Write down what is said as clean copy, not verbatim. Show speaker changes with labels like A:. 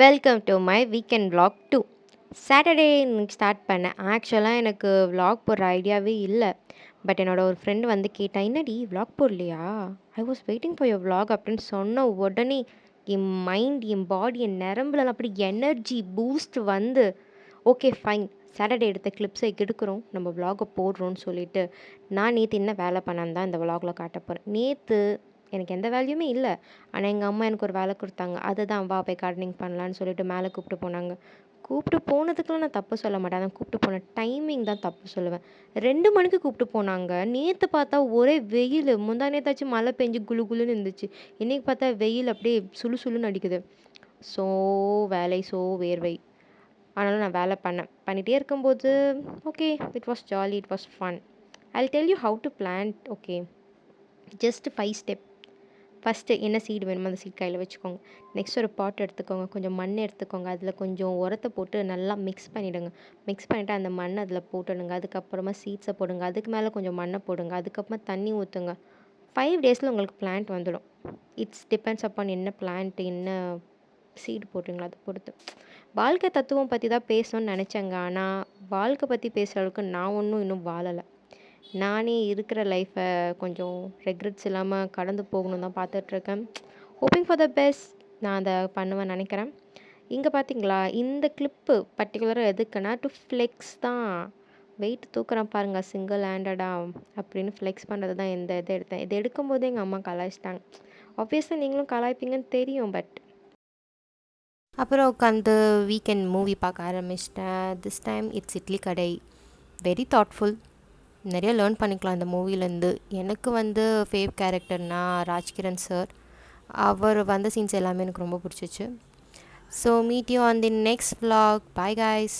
A: Welcome to my weekend vlog 2. Saturday இன்னைக்கு start பண்ணேன். ஆக்சுவலாக எனக்கு vlog போடுற ஐடியாவே இல்லை. பட் என்னோட ஒரு ஃப்ரெண்டு வந்து கேட்டா, என்னடி vlog போடலையா? I was waiting for your vlog அப்படின்னு சொன்ன உடனே என் மைண்ட், என் பாடி, என் நரம்புல அப்படி எனர்ஜி பூஸ்ட் வந்து, ஓகே ஃபைன், சாட்டர்டே எடுத்த கிளிப்ஸை எடுக்கிறோம், நம்ம vlog-அ போடுறோம்னு சொல்லிட்டு நான் நேற்று என்ன வேலை பண்ணேன்னு தான் இந்த vlog-ல காட்ட போகிறேன். நேற்று எனக்கு எந்த வேலையுமே இல்லை. ஆனால் எங்கள் அம்மா எனக்கு ஒரு வேலை கொடுத்தாங்க. அதுதான் வா போய் கார்டனிங் பண்ணலான்னு சொல்லிட்டு மேலே கூப்பிட்டு போனாங்க. கூப்பிட்டு போனதுக்கெலாம் நான் தப்பு சொல்ல மாட்டேன். ஆனால் கூப்பிட்டு போன டைமிங் தான் தப்பு சொல்லுவேன். 2 மணிக்கு கூப்பிட்டு போனாங்க. நேற்று பார்த்தா ஒரே வெயில். முந்தா நேத்தாச்சும் மழை பெஞ்சு குளு குளுன்னு இருந்துச்சு. இன்றைக்கி பார்த்தா வெயில் அப்படியே சுளு சுளுன்னு அடிக்குது. ஸோ வேலை, ஸோ வேர்வை. ஆனாலும் நான் வேலை பண்ணேன். பண்ணிகிட்டே இருக்கும்போது okay, it was jolly, it was fun. I tell you how to plant. Okay, just 5 step. First என்ன சீடு வேணுமோ அந்த சீட் கையில் வச்சுக்கோங்க. நெக்ஸ்ட் ஒரு பாட் எடுத்துக்கோங்க. கொஞ்சம் மண் எடுத்துக்கோங்க. அதில் கொஞ்சம் உரத்த போட்டு நல்லா மிக்ஸ் பண்ணிவிடுங்க. மிக்ஸ் பண்ணிவிட்டு அந்த மண் அதில் போட்டுடுங்க. அதுக்கப்புறமா சீட்ஸை போடுங்க. அதுக்கு மேலே கொஞ்சம் மண்ணை போடுங்க. அதுக்கப்புறமா தண்ணி ஊற்றுங்க. 5 டேஸில் உங்களுக்கு பிளான்ட் வந்துடும். இட்ஸ் டிபெண்ட்ஸ் அப்பான் என்ன பிளான்ட், என்ன சீடு போடுறீங்களோ அதை பொறுத்து. வாழ்க்கை தத்துவம் பற்றி தான் பேசணும்னு நினச்சேங்க. ஆனால் வாழ்க்கை பற்றி பேசுகிற அளவுக்கு நான் ஒன்றும் இன்னும் வாழலை. நானே இருக்கிற லைஃப்பை கொஞ்சம் ரெக்ரெட்ஸ் இல்லாமல் கடந்து போகணும் தான் பார்த்துட்ருக்கேன். Hoping for the best. நான் அதை பண்ணுவேன்னு நினைக்கிறேன். இங்கே பார்த்தீங்களா, இந்த கிளிப்பு பர்டிகுலராக எதுக்குன்னா டு ஃப்ளெக்ஸ் தான். வெயிட் தூக்குறேன் பாருங்கள் சிங்கிள் ஹேண்டடாக அப்படின்னு ஃப்ளெக்ஸ் பண்ணுறது தான் இந்த இதை எடுத்தேன். இதை எடுக்கும்போதே எங்கள் அம்மா கலாய்ச்சிட்டாங்க. ஆப்வியஸாக நீங்களும் கலாய்ப்பீங்கன்னு தெரியும். பட் அப்புறம் உட்காந்து வீக்கெண்ட் மூவி பார்க்க ஆரம்பிச்சிட்டேன். திஸ் டைம் இட்ஸ் இட்லி கடை. Very thoughtful. நிறைய லேர்ன் பண்ணிக்கலாம் இந்த மூவிலேருந்து. எனக்கு வந்து ஃபேவ் கேரக்டர்னால் ராஜ்கிரண் சார். அவர் வந்த சீன்ஸ் எல்லாமே எனக்கு ரொம்ப பிடிச்சிச்சு. So meet you on the next vlog. Bye guys.